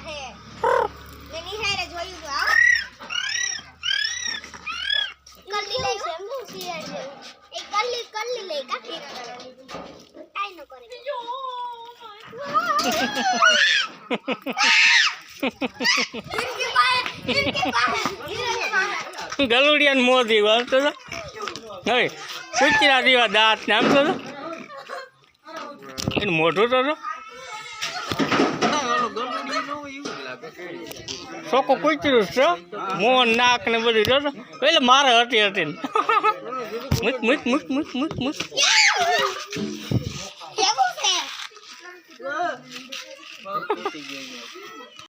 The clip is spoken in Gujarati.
હે મે નિહારે જોયું તો આવ કલ્લી લઈ સેમનું સિયાર જેવું એ કલ્લી લઈ કાઠી કાઈ ન કરે ગલુડિયાન મોદી વાળતો હતો હવે કુચરા જેવા દાંત ને આમ તો એનું મોઢું તો ચોખ્ખું કુચરું છે મોં નાક ને બધું જોતો એટલે મારે હતી ને મૂક મૂક મૂક મૂક મૂક મૂક